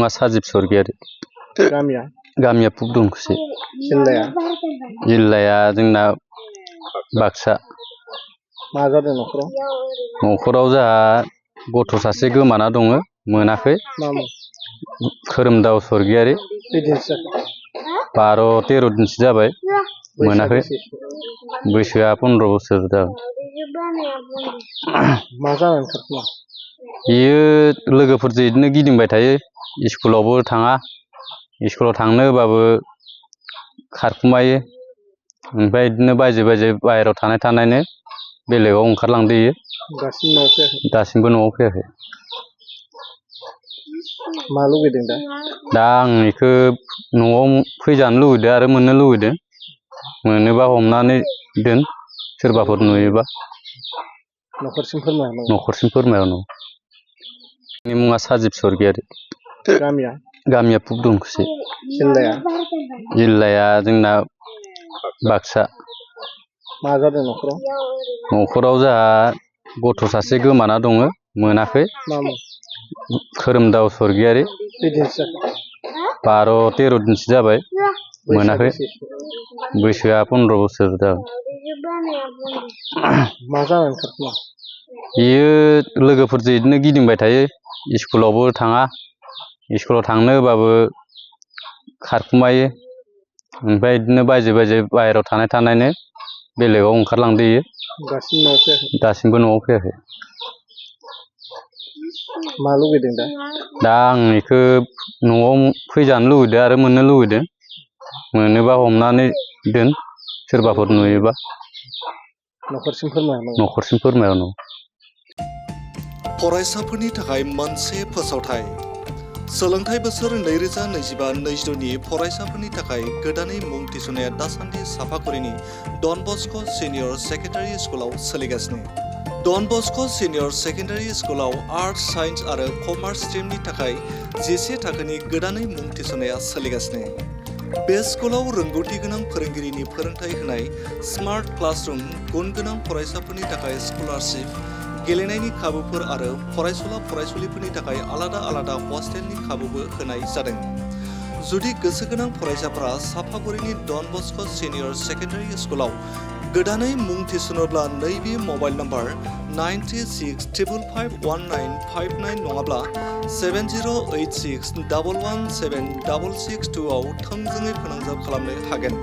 मुङा साजिब सरगियारि। गामिया पुगदुमखुसि। जिल्लाया जोंना बाक्सा। मा जादों न'खराव? न'खराव जोंहा गथ' सासे गोमाना दङ, मोनाखै। खोरोमदाव सरगियारि। 12-13 दिनसो जाबाय, मोनाखै। बैसोआ 15 बोसोर जाबाय। मा जानानै खारखोमा? बियो लोगोफोरजों बिदिनो गिदिंबाय थायो, स्कुलावबो थाङा। स्कुलाव थांनो होबाबो खारखुमायो। ओमफ्राय बिदिनो बायजो बाहेरायाव थानायनो बेलेगाव ओंखारलांदो इयो। दासिमबो न'आव फैयाखै। मा लुगैदों दा? दा आं बेखौ न'आव फैजानो लुगैदों आरो मोननो लुगैदों। मोनोबा हमनानै दोन, सोरबाफोर नुयोबा। न'खरसिम फोरमायहरनांगौ। न'खरसिम फोरमायहरनांगौ। आंनि मुङा साजिब सरगियारि। गामिया पुगदुमखुसि। जिल्लाया जोंना बाक्सा। मा जादों न'खराव? न'खराव जोंहा गथ' सासे गोमाना दङ, मोनाखै। खोरोमदाव सरगियारि। 12-13 दिनसो जाबाय, मोनाखै। बैसोआ 15 बोसोर जाबाय। मा जानानै खारखोमा? बियो लोगोफोरजों बिदिनो गिदिंबाय थायो, स्कुलावबो थाङा। स्कुलाव थांनो होबाबो खारखुमायो। ओमफ्राय बिदिनो बायजो बाहेरायाव थानायनो बेलेगाव ओंखारलांदो इयो। दासिमबो न'आव फैयाखै। मा लुगैदों दा? दा आं बेखौ न'आव फैजानो लुगैदों आरो मोननो लुगैदों। मोनोबा हमनानै दोन, सोरबाफोर नुयोबा। न'खरसिम फोरमायहरनांगौ। न'खरसिम फोरमायहरनांगौ। फरायसाफोरनि थाखाय मोनसे फोसावथाय। सोलोंथाइ बोसोर 2025-26 नि फरायसाफोरनि थाखाय गोदानै मुं थिसननाया दासान्दि सापागुरिनि डन बस्क' सिनियर सेकेन्डारि स्कुलाव सोलिगासिनो। डन बस्क' सिनियर सेकेन्डारि स्कुलाव आर्ट्स, साइन्स आरो कमार्स स्ट्रिमनि थाखाय 10 थाखोनि गोदानै मुं थिसननाया सोलिगासिनो। बे स्कुलाव रोंगौथि गोनां फोरोंगिरिनि फोरोंथाय होनाय, स्मार्ट क्लासरुम, गुन गोनां फरायसाफोरनि थाखाय स्कलारशिप, गेलेनायनि खाबुफोर आरो फरायसुला-फरायसुलिफोरनि थाखाय आलादा हस्टेलनि खाबुबो होनाय जादों। जुदि गोसो गोनां फरायसाफोरा सापागुरिनि डन बस्क' सिनियर सेकेन्डारि स्कुलाव गोदानै मुं थिसनोब्ला नैबे मबाइल नम्बर 9365519559 नङाब्ला 7086117662 आव थोंजोङै फोनांजाब खालामनो हागोन।